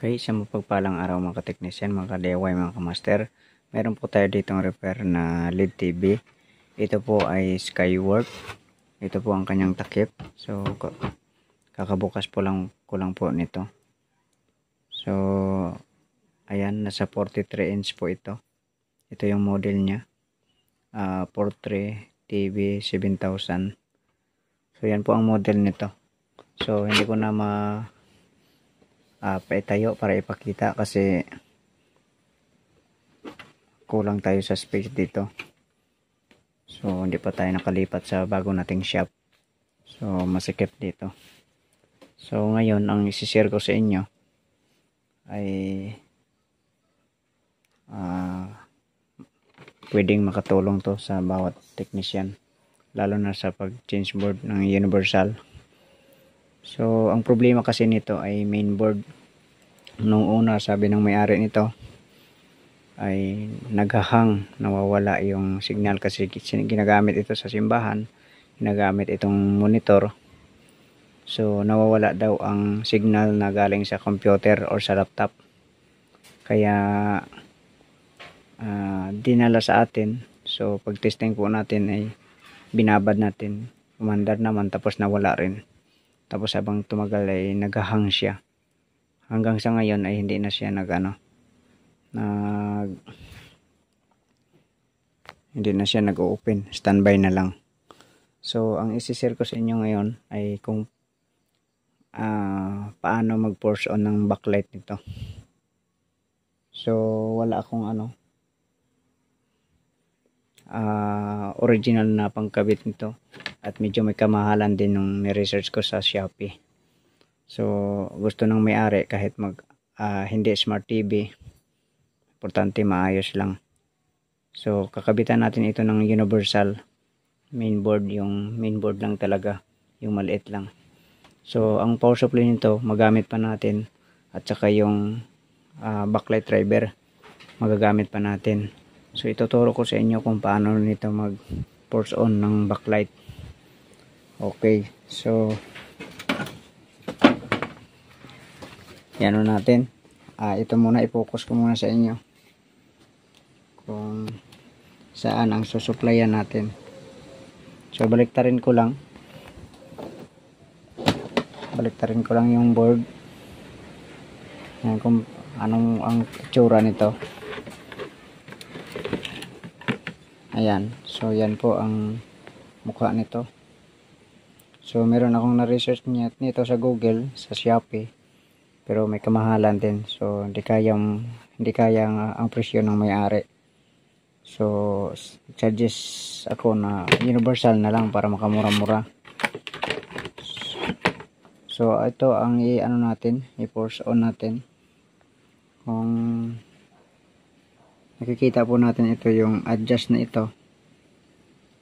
Okay, sa mapagpalang araw mga ka-technician, mga ka-DIY, mga ka-master. Meron po tayo ditong repair na LED TV. Ito po ay Skywork. Ito po ang kanyang takip. So, kakabukas po lang ko lang po nito. So, ayan, nasa 43 inch po ito. Ito yung model niya. 43 TV 7000. So, yan po ang model nito. So, hindi ko na paitayo para ipakita kasi kulang tayo sa space dito. So hindi pa tayo nakalipat sa bago nating shop. So masikip dito. So ngayon ang isi-share ko sa inyo ay pwedeng makatulong to sa bawat technician, lalo na sa pag-change board ng universal. So ang problema kasi nito ay main board. Nung una sabi ng may-ari nito ay naghahang, nawawala yung signal kasi ginagamit ito sa simbahan, ginagamit itong monitor. So nawawala daw ang signal na galing sa computer or sa laptop. Kaya dinala sa atin. So pag testing po natin ay binabad natin, umandar naman, tapos nawala rin. Tapos habang tumagal ay naghahang siya. Hanggang sa ngayon ay hindi na siya hindi na siya nag-open, standby na lang. So ang isi-share ko sa inyo ngayon ay kung paano mag-force on ng backlight nito. So wala akong original na pangkabit nito at medyo may kamahalan din nung ni-research ko sa Shopee. So gusto ng may-ari kahit hindi smart TV, importante maayos lang. So kakabitan natin ito ng universal mainboard, yung mainboard lang talaga, yung maliit lang. So ang power supply nito magamit pa natin, at saka yung backlight driver magagamit pa natin. So ituturo ko sa inyo kung paano nito mag force on ng backlight. Okay, so yan natin. Ito muna, i-focus ko muna sa inyo kung saan ang susuplayan natin. So baliktarin ko lang yung board. Yan, kung anong ang itsura nito. Ayan, so yan po ang mukha nito. So meron akong na-research nito sa Google, sa Shopee, pero may kamahalan din. So hindi kaya ang presyo ng may-ari. So suggest ako na universal na lang para makamura-mura. So ito ang i-force on natin. Kung nakikita po natin, ito yung adjust na ito,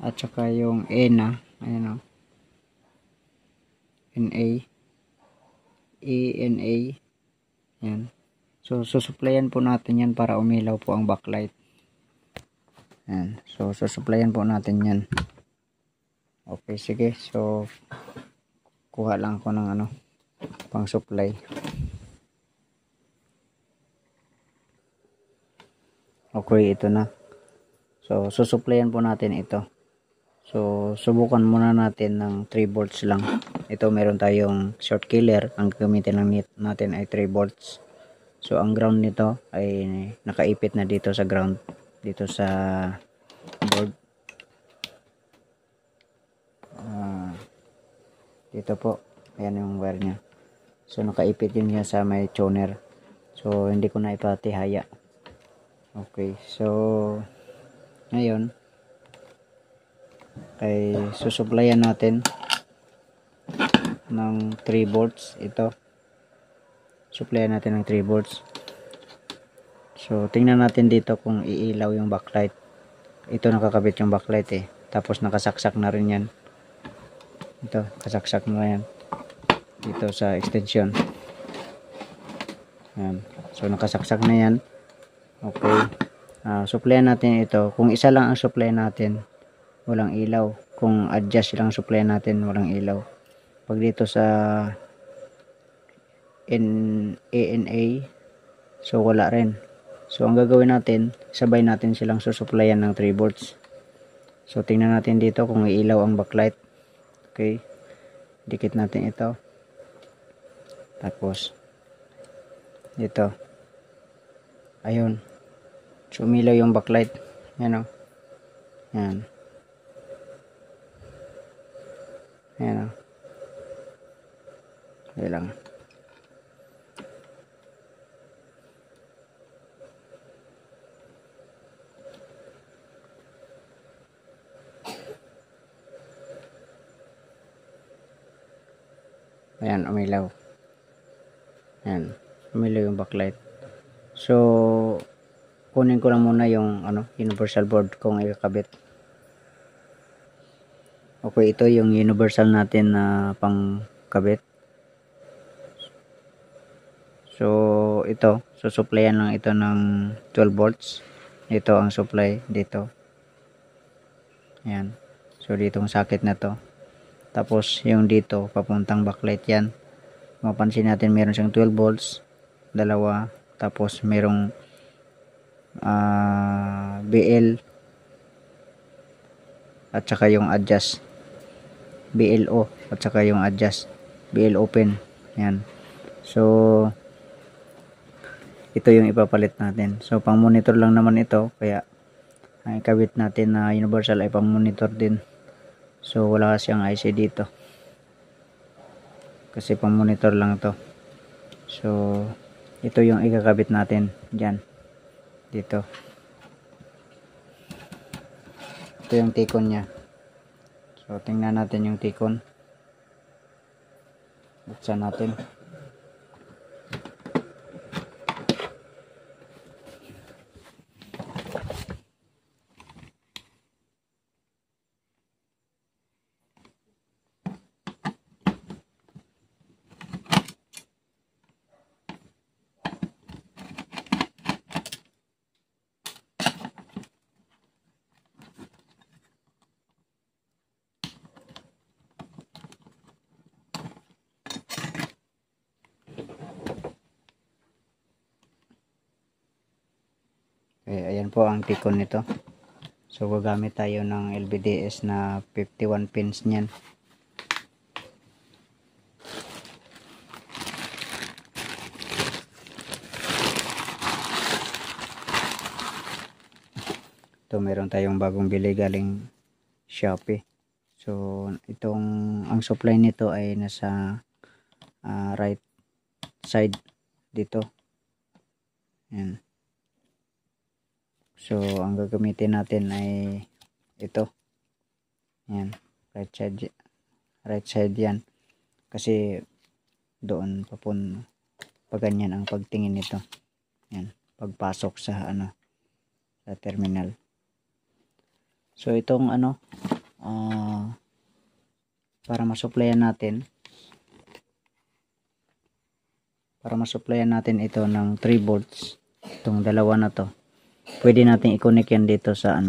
at saka yung ENA, ayan ENA, yan. So susuplayan po natin yan para umilaw po ang backlight. Yan. So susuplayan po natin yan. Okay, sige. So kuha lang ako ng pang supply. Okay, ito na. So susuplayan po natin ito. So subukan muna natin ng 3 volts lang. Ito meron tayong short killer. Ang gagamitin lang natin ay 3 volts. So ang ground nito ay nakaipit na dito sa ground, dito sa board. Dito po, ayan yung wire nya. So nakaipit yun niya sa may tuner. So hindi ko na ipatihaya. Okay, so ngayon ay susuplayan natin ng 3 volts. Ito, supplyan natin ng 3 volts. So tingnan natin dito kung iilaw yung backlight. Ito nakakabit yung backlight tapos nakasaksak na rin yan. Ito, kasaksak na yan dito sa extension. Yan. So nakasaksak na yan. Okay, supplyan natin ito. Kung isa lang ang supply natin, walang ilaw. Kung adjust lang supply natin, walang ilaw. Pag dito sa ANA. So wala rin. So ang gagawin natin, sabay natin silang susuplayan ng 3 volts. So tingnan natin dito kung iilaw ang backlight. Okay. Dikit natin ito. Tapos dito. Ayun. So umilaw yung backlight. Yan o. Yan. Yan o. Yan lang. Ayan, umilaw. Ayan, umilaw yung backlight. So, kunin ko lang muna yung universal board kung ikakabit. Okay, ito yung universal natin na pangkabit. So, ito, susuplayan lang ito ng 12 volts. Ito ang supply dito. Ayan. So, ditong socket na to. Tapos, yung dito, papuntang backlight yan. Mapansin natin, meron siyang 12 volts. Dalawa. Tapos, merong BL. At saka yung adjust. BLO. At saka yung adjust. BL open. Yan. So, ito yung ipapalit natin. So, pang monitor lang naman ito. Kaya, ang ikabit natin na universal ay pang monitor din. So, wala siyang IC dito. Kasi pang monitor lang to. So, ito yung ikakabit natin dyan. Dito. Ito yung tikon niya. So, tingnan natin yung tikon. Buksan natin. Okay, ayan po ang tikon nito. So, gagamit tayo ng LVDS na 51 pins niyan. Ito, meron tayong bagong bili galing Shopee. So, ang supply nito ay nasa right side dito. Ayan. So, ang gagamitin natin ay ito. Ayan. Right side yan. Kasi doon pag ganyan ang pagtingin nito. Ayan. Pagpasok sa sa terminal. So, itong para masuplayan natin ito ng 3 volts. Itong dalawa na to. Pwede natin i-connect yan dito sa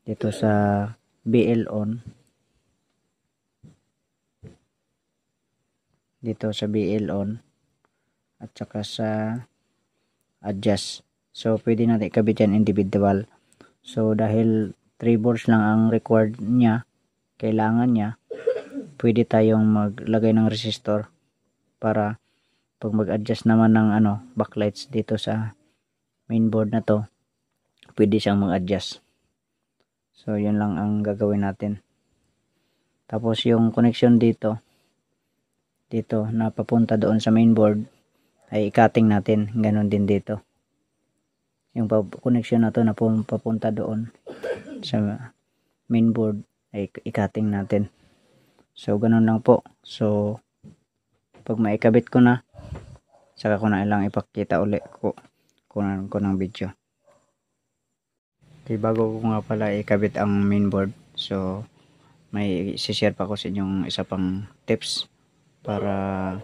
dito sa BL on. Dito sa BL on at saka sa adjust. So pwede natin ikabit yan individual. So dahil 3 volts lang ang required niya, kailangan niya, pwede tayong maglagay ng resistor para pag mag-adjust naman ng backlights dito sa mainboard na to, pwede siyang mag-adjust. So yun lang ang gagawin natin. Tapos yung connection dito na papunta doon sa mainboard ay i-cutting natin. Ganon din dito. Yung connection na to na papunta doon sa mainboard ay i-cutting natin. So ganon lang po. So pag maikabit ko na, saka ko na ilang ipakita ulit ko ng video. Okay, bago ko nga pala ikabit ang mainboard, so may i-share pa ko sa inyong isa pang tips para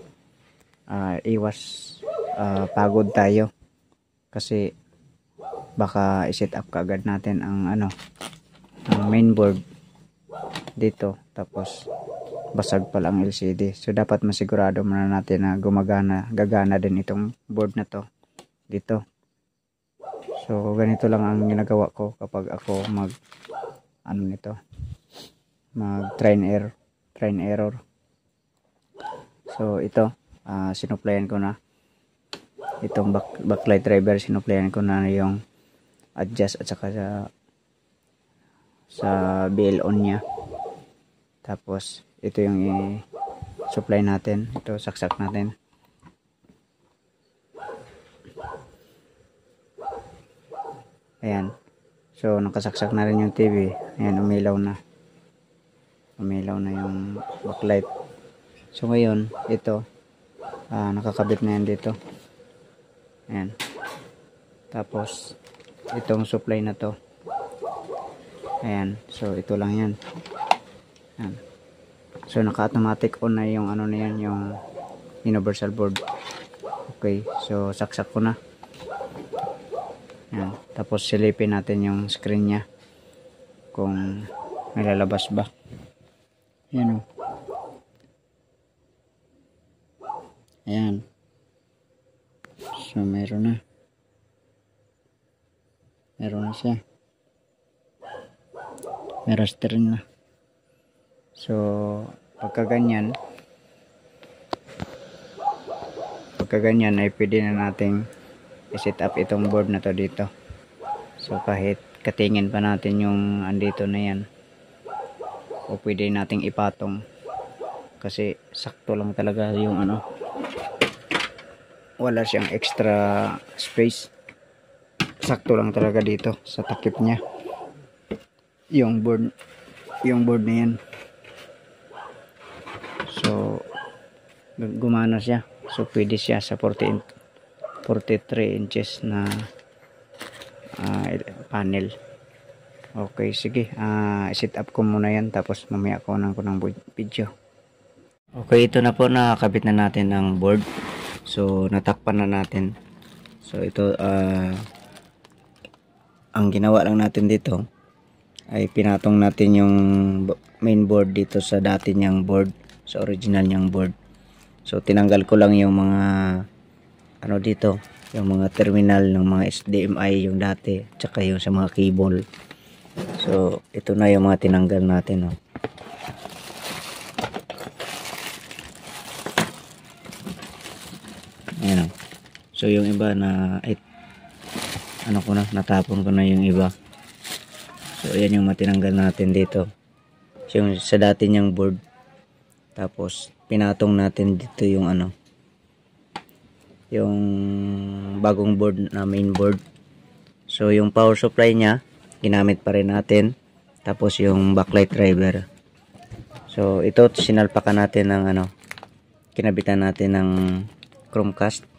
iwas pagod tayo, kasi baka i-set up kaagad natin ang mainboard dito, tapos basag pa lang LCD. So dapat masigurado muna natin na gagana din itong board na to dito. So ganito lang ang ginagawa ko kapag ako mag try and error. So ito sinuplayan ko na itong backlight driver, sinuplayan ko na yung adjust at saka sa BL on nya. Tapos ito yung i-supply natin, ito saksak natin. Ayan, so nakasaksak na rin yung TV. Ayan, umilaw na yung backlight. So ngayon ito nakakabit na yan dito. Ayan. Tapos itong supply na to, ayan, so ito lang yan. Ayan. So naka-automatic on na yung na yan, yung universal board. Okay, so saksak ko na. Ayan. Tapos silipin natin yung screen nya kung may lalabas ba. Ayan o. Ayan. So meron na siya, may raster na. So pagka ganyan ay pwede na nating i-set up itong board na to dito. So kahit katingin pa natin yung andito na yan, o pwede nating ipatong kasi sakto lang talaga yung wala siyang extra space, sakto lang talaga dito sa takip niya yung board na yan. So gumana siya, so pwede siya sa 43 inches na panel. Okay, sige, set up ko muna yan, tapos mamaya ko ng video. Okay, ito na po, nakakabit na natin ang board. So natakpan na natin. So ito ang ginawa lang natin dito ay pinatong natin yung main board dito sa dati niyang board, sa original niyang board. So tinanggal ko lang yung mga dito, yung mga terminal ng mga HDMI yung dati, tsaka yung sa mga cable. So ito na yung mga tinanggal natin, oh. Ayan, oh. So yung iba na natapon ko na yung iba. So ayan yung matinanggal natin dito, yung sa dati niyang board. Tapos pinatong natin dito yung yung bagong board na main board. So yung power supply niya ginamit pa rin natin, tapos yung backlight driver. So ito sinalpakan natin ng kinabitan natin ng Chromecast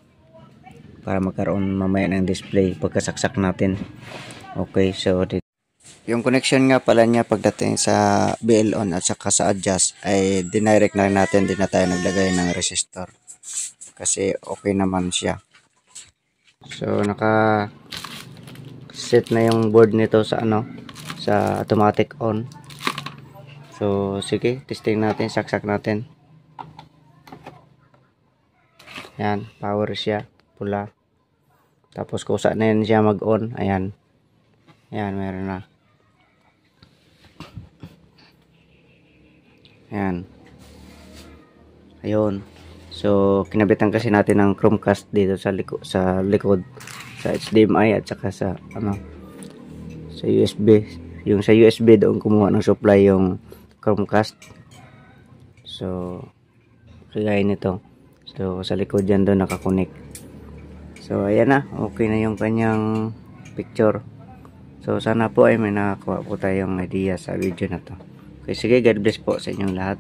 para magkaroon mamaya ng display pagkasaksak natin. Okay, so yung connection nga pala niya pagdating sa BL on at saka sa adjust ay dinirect na natin, din na tayo naglagay ng resistor kasi okay naman siya. So naka set na yung board nito sa sa automatic on. So sige, testing natin, saksak natin. Yan, power siya, pula. Tapos kusa na yan siya mag-on. Ayan. Ayan, meron na. Ayan. Ayun. So, kinabitan kasi natin ng Chromecast dito sa likod, sa HDMI at saka sa sa USB. Yung sa USB doon kumuha ng supply yung Chromecast. So, kaya nito. So, sa likod dyan doon nakakonect. So, ayan na. Okay na yung kanyang picture. So, sana po ay may nakakuha po tayong idea sa video na to. Okay, sige, God bless po sa inyong lahat.